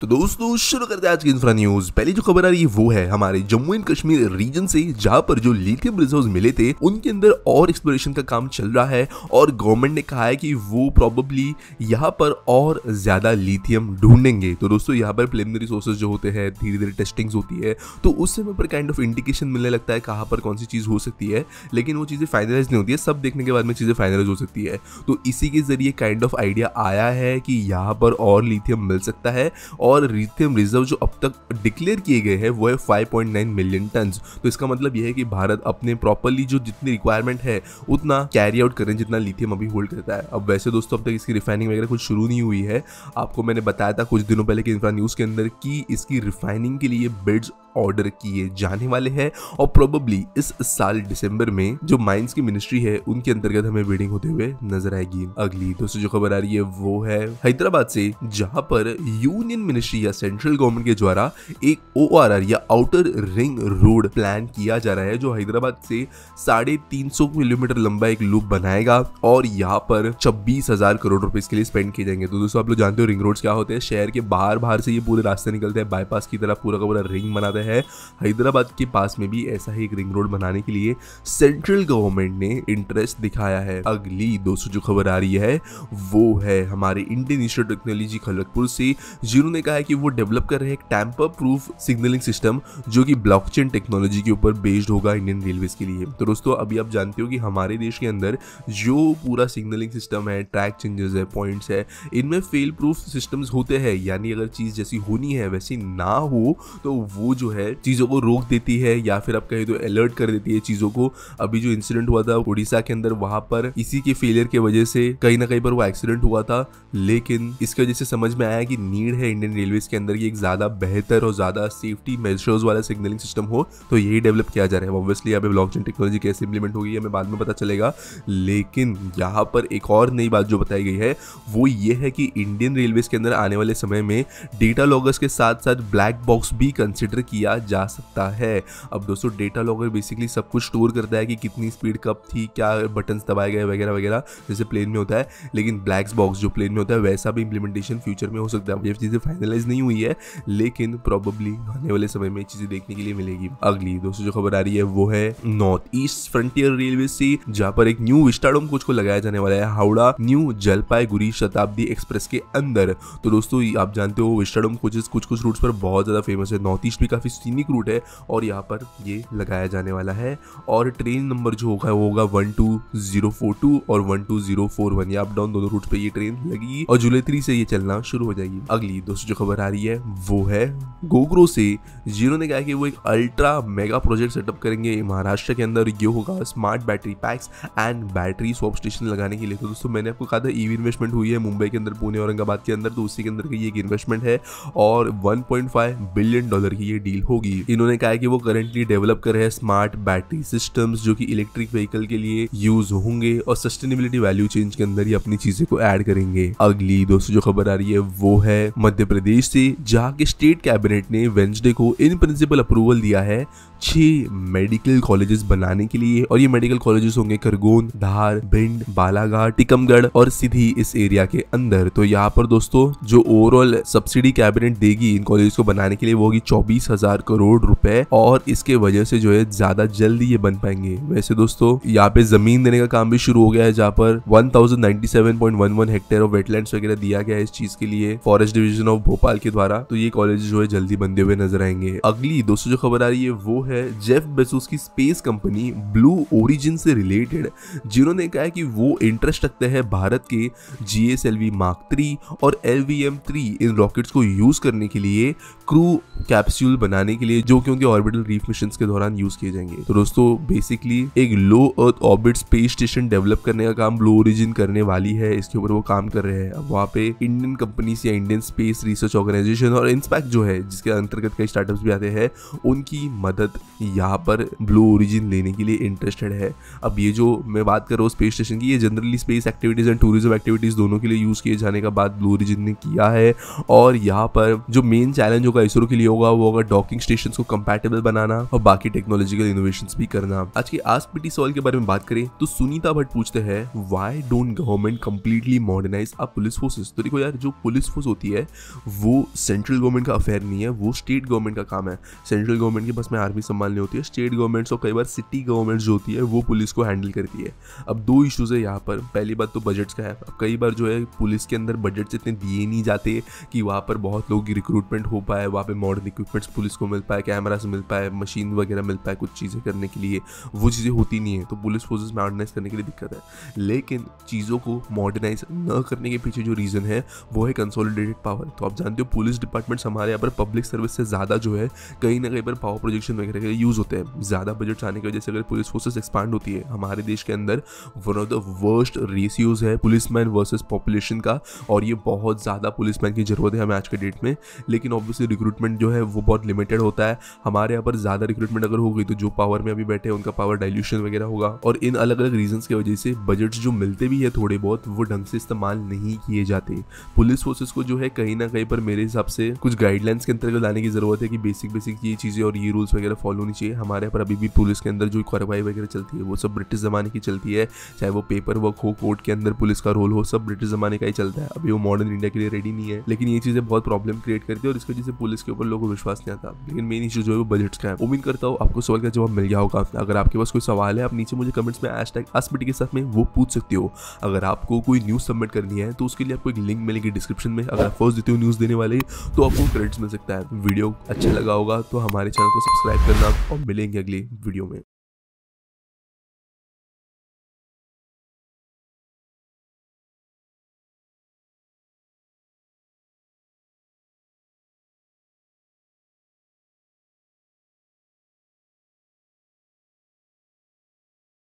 तो दोस्तों शुरू करते हैं आज की इंफ्रा न्यूज। पहली जो खबर आ रही है वो है हमारे जम्मू एंड कश्मीर रीजन से, जहां पर जो लिथियम रिजर्व्स मिले थे उनके अंदर और एक्सप्लोरेशन का काम चल रहा है और गवर्नमेंट ने कहा है कि वो प्रोबेबली यहां पर और ज्यादा लिथियम ढूंढेंगे। तो दोस्तों यहाँ पर प्रिलिमिनरी सोर्सेज जो होते हैं धीरे धीरे टेस्टिंग्स होती है, तो उस समय पर काइंड ऑफ इंडिकेशन मिलने लगता है कहाँ पर कौन सी चीज हो सकती है, लेकिन वो चीजें फाइनलाइज नहीं होती है। सब देखने के बाद में चीजें फाइनलाइज हो सकती है। तो इसी के जरिए काइंड ऑफ आइडिया आया है कि यहाँ पर और लिथियम मिल सकता है और लिथियम रिजर्व जो अब तक डिक्लेयर किए गए हैं वो है 5.9 मिलियन टन। तो इसका मतलब यह है कि भारत अपने प्रॉपरली जो जितनी रिक्वायरमेंट है उतना कैरी आउट करें जितना लिथियम अभी होल्ड करता है। अब वैसे दोस्तों अब तक इसकी रिफाइनिंग वगैरह कुछ शुरू नहीं हुई है। आपको मैंने बताया था कुछ दिनों पहले कि इंफ्रा न्यूज के अंदर कि इसकी रिफाइनिंग के लिए बिड्स ऑर्डर किए जाने वाले हैं और प्रोबेबली इस साल दिसंबर में जो माइंस की मिनिस्ट्री है उनके अंतर्गत हमें बिडिंग होते हुए नजर आएगी। अगली दोस्तों जो खबर आ रही है वो है हैदराबाद से, जहां पर यूनियन मिनिस्ट्री या सेंट्रल गवर्नमेंट के द्वारा एक ORR या आउटर रिंग रोड प्लान किया जा रहा है, जो हैदराबाद से 350 किलोमीटर लंबा एक लूप बनाएगा और यहाँ पर 26,000 करोड़ रुपए इसके लिए स्पेंड किए जाएंगे। तो दोस्तों आप लोग जानते हो रिंग रोड्स क्या होते हैं, शहर के बाहर से ये पूरे रास्ते निकलते हैं, बाईपास की तरह पूरा का पूरा रिंग बनाते हैं। हैदराबाद के पास में भी ऐसा ही एक रिंग रोड बनाने के लिए सेंट्रल गवर्नमेंट ने इंटरेस्ट दिखाया है। अगली दोस्तों जो खबर आ रही है वो है हमारे Indian institute of technology Kharagpur से, जिन्होंने कहा है कि वो डेवलप कर रहे हैं एक टैंपर प्रूफ सिग्नलिंग सिस्टम जो कि ब्लॉकचेन टेक्नोलॉजी के ऊपर बेस्ड होगा इंडियन रेलवेज के लिए। तो दोस्तों अभी आप जानते हो कि हमारे देश के अंदर जो पूरा सिग्नलिंग सिस्टम है, ट्रैक चेंजेस है, पॉइंट्स है, इनमें फेल प्रूफ सिस्टम्स होते हैं, यानी अगर चीज जैसी होनी है वैसी ना हो तो वो जो है चीजों को रोक देती है या फिर आप कहें तो अलर्ट कर देती है चीजों को। अभी जो इंसिडेंट हुआ था उड़ीसा के अंदर, वहां पर इसी के फेलियर की वजह से कहीं ना कहीं पर वो एक्सीडेंट हुआ था, लेकिन इसकी वजह से समझ में आया कि नीड है इंडियन रेलवेज के अंदर की एक ज्यादा बेहतर और ज्यादा सेफ्टी मेजर्स वाला सिग्नलिंग सिस्टम हो, तो यही डेवलप किया जा रहा है। ऑब्वियसली यहाँ पे ब्लॉकचेन टेक्नोलॉजी कैसे इंप्लीमेंट होगी हमें बाद में पता चलेगा, लेकिन यहाँ पर एक और नई बात जो बताई गई है वो ये है कि इंडियन रेलवेज के अंदर आने वाले समय में डेटा लॉगर्स के साथ साथ ब्लैक बॉक्स भी कंसिडर किया जा सकता है। अब दोस्तों डेटा लॉगर बेसिकली सब कुछ स्टोर करता है कि कितनी स्पीड कब थी, क्या बटन्स दबाए गए वगैरह वगैरह, जैसे प्लेन में होता है, लेकिन ब्लैक बॉक्स जो प्लेन में होता है वैसा भी इंप्लीमेंटेशन फ्यूचर में हो सकता है। ये चीजें फाइनलाइज नहीं हुई है, लेकिन प्रोबेबली आने वाले समय में चीजें देखने के लिए मिलेगी। अगली दोस्तों जो खबर आ रही है वो है नॉर्थ ईस्ट फ्रंटियर रेलवे से, जहां पर एक न्यू विस्टाडोम कोच को लगाया जाने वाला है हावड़ा न्यू जलपाईगुड़ी शताब्दी एक्सप्रेस के अंदर। तो दोस्तों आप जानते हो विस्टाडोम कोचेस कुछ रूट्स पर बहुत ज्यादा फेमस है, नॉर्थ ईस्ट भी काफी सीनिक रूट है और यहाँ पर ये लगाया जाने वाला है। और ट्रेन नंबर जो होगा वो होगा 12042 और 12041, ये अप डाउन दोनों रूट पे ये ट्रेन लगी और जुलाई 3 से ये चलना शुरू हो जाएगी। अगली दोस्तों जो खबर आ रही है वो है गोग्रो से, जिन्होंने कहा कि वो एक अल्ट्रा मेगा प्रोजेक्ट सेटअप करेंगे महाराष्ट्र के अंदर। ये होगा smart battery packs and battery swap station लगाने के लिए। तो दोस्तों मैंने आपको कहा था ईवी इन्वेस्टमेंट हुई है मुंबई के अंदर, पुणे औरंगाबाद के अंदर, तो उसी के अंदर की एक इन्वेस्टमेंट है और $1.5 बिलियन की ये डील होगी। इन्होंने कहा है कि वो करंटली डेवलप कर रहे हैं स्मार्ट बैटरी सिस्टम्स जो कि इलेक्ट्रिक व्हीकल के लिए यूज होंगे और सस्टेनेबिलिटी वैल्यू चेंज के अंदर ही अपनी चीजें को ऐड करेंगे। अगली दोस्तों जो खबर आ रही है वो है मध्य प्रदेश से, जहां के स्टेट कैबिनेट ने वेडनेसडे को इन प्रिंसिपल अप्रूवल दिया है 6 मेडिकल कॉलेजेस बनाने के लिए, और ये मेडिकल कॉलेजेस होंगे खरगोन, धार, भिंड, बालाघाट, टीकमगढ़ और सीधी इस एरिया के अंदर। तो यहाँ पर दोस्तों जो ओवरऑल सब्सिडी कैबिनेट देगी इन कॉलेज को बनाने के लिए वो होगी 24,000 करोड़ रुपए, और इसके वजह से जो है ज्यादा जल्दी ये बन पाएंगे। वैसे दोस्तों यहाँ पे जमीन देने का काम भी शुरू हो गया है, जहाँ पर 1097.11 हेक्टेयर ऑफ वेटलैंड्स वगैरह दिया गया है इस चीज के लिए फॉरेस्ट डिवीजन ऑफ भोपाल के द्वारा। तो ये कॉलेज जो है जल्दी बनते हुए नजर आएंगे। अगली दोस्तों जो खबर आ रही है वो है जेफ बेजोस की स्पेस कंपनी ब्लू ओरिजिन से रिलेटेड, जिन्होंने कहा है कि वो इंटरेस्ट रखते हैं भारत के GSLV Mark 3 और LVM-3 इन रॉकेट्स को यूज करने के लिए क्रू कैप्सूल बनाने के लिए, जो कि उनके ऑर्बिटल रीफ मिशंस के दौरान यूज किए जाएंगे। तो दोस्तों बेसिकली एक low earth orbit space station develop करने का काम ब्लू ओरिजिन करने वाली है, इसके ऊपर वो काम कर रहे हैं। अब वहाँ पे इंडियन कंपनीज या इंडियन स्पेस रिसर्च ऑर्गेनाइजेशन और इंस्पैक्ट जो है जिसके अंतर्गत कई स्टार्टअप्स भी आते हैं, उनकी मदद यहाँ पर ब्लू ओरिजिन लेने के लिए इंटरेस्टेड है। अब ये जो मैं बात कर रहा हूँ स्पेस स्टेशन की, ये generally space activities and tourism activities दोनों के लिए यूज किए जाने का बात ब्लू ओरिजिन ने किया है। और यहाँ पर जो मेन चैलेंज होगा इसरो के लिए होगा वो होगा डॉकिंग स्टेशन को कंपैटिबल बनाना और बाकी टेक्नोलॉजिकल इनोवेशंस भी करना। आज के आस्क पीटी सवाल के बारे में बात करें तो सुनीता भट्ट पूछते हैं why don't government completely modernise a police forces. तो देखो यार, जो पुलिस फोर्स होती है वो सेंट्रल गवर्नमेंट का अफेयर नहीं है, वो स्टेट गवर्नमेंट का काम है। सेंट्रल गवर्नमेंट के बस में आर्मी संभालनी होती है, स्टेट गवर्नमेंट्स और कई बार सिटी गवर्नमेंट जो होती है वो पुलिस को हैंडल करती है। अब दो इश्यूज है यहाँ पर। पहली बात तो बजट्स का है। अब कई बार जो है पुलिस के अंदर बजट्स इतने दिए नहीं जाते कि वहाँ पर बहुत लोगों की रिक्रूटमेंट हो पाए, वहाँ पे मॉडर्न इक्विपमेंट्स पुलिस को मिल पाए, कैमरा से मिल पाए, मशीन वगैरह मिल पाए कुछ चीज़ें करने के लिए, वो चीज़ें होती नहीं है। तो पुलिस फोर्सेस मॉडर्नाइज करने के लिए दिक्कत है। लेकिन चीज़ों को मॉडर्नाइज न करने के पीछे जो रीज़न है वो है कंसोलिडेटेड पावर। तो आप जानते हो पुलिस डिपार्टमेंट्स हमारे यहाँ पर पब्लिक सर्विस से ज़्यादा जो है कहीं ना कहीं पर पावर प्रोजेक्शन वगैरह के लिए यूज़ होते हैं। ज़्यादा बजट्स आने की वजह से अगर पुलिस फोर्सेस एक्सपांड होती है, हमारे देश के अंदर one of the worst ratios है पुलिसमैन वर्सेस पॉपुलेशन का, और ये बहुत ज़्यादा पुलिसमैन की जरूरत है हमें आज के डेट में। लेकिन ऑब्वियसली रिक्रूटमेंट जो है वो बहुत लिमिटेड होता है। हमारे यहाँ पर ज़्यादा रिक्रूटमेंट अगर हो गई तो जो पावर में अभी बैठे हैं उनका पावर डाइल्यूशन वगैरह होगा, और इन अलग अलग रीजंस की वजह से बजट्स जो मिलते भी है थोड़े बहुत वो ढंग से इस्तेमाल नहीं किए जाते। पुलिस फोर्सेस को जो है कहीं ना कहीं पर मेरे हिसाब से कुछ गाइडलाइंस के अंतर्गत लाने की जरूरत है कि बेसिक ये चीज़ें और ये रूल्स वगैरह फॉलो होनी चाहिए। हमारे यहाँ पर अभी भी पुलिस के अंदर जो कार्रवाई वगैरह चलती है वो सब ब्रिटिश ज़माने की चलती है, चाहे वो पेपर वर्क हो, कोर्ट के अंदर पुलिस का रोल हो, सब ब्रिटिश ज़माने का ही चलता है। अभी वो मॉडर्न इंडिया के लिए रेडी नहीं है। लेकिन ये चीज़ें बहुत प्रॉब्लम क्रिएट करती है और इसकी वजह से पुलिस के ऊपर लोगों को विश्वास नहीं आता। लेकिन मेन इशू जो है वो बजट्स का है। उम्मीद करता हूँ आपको सवाल का जवाब मिल गया होगा। अगर आपके पास कोई सवाल है आप नीचे मुझे कमेंट्स में #AskPT के साथ में वो पूछ सकते हो। अगर आपको कोई न्यूज़ सबमिट करनी है तो उसके लिए आपको एक लिंक मिलेगी डिस्क्रिप्शन में। अगर आप फर्स्ट देते हो न्यूज़ देने वाले तो आपको क्रेडिट्स मिल सकता है। वीडियो अच्छा लगा होगा तो हमारे चैनल को सब्सक्राइब करना और मिलेंगे अगली वीडियो में।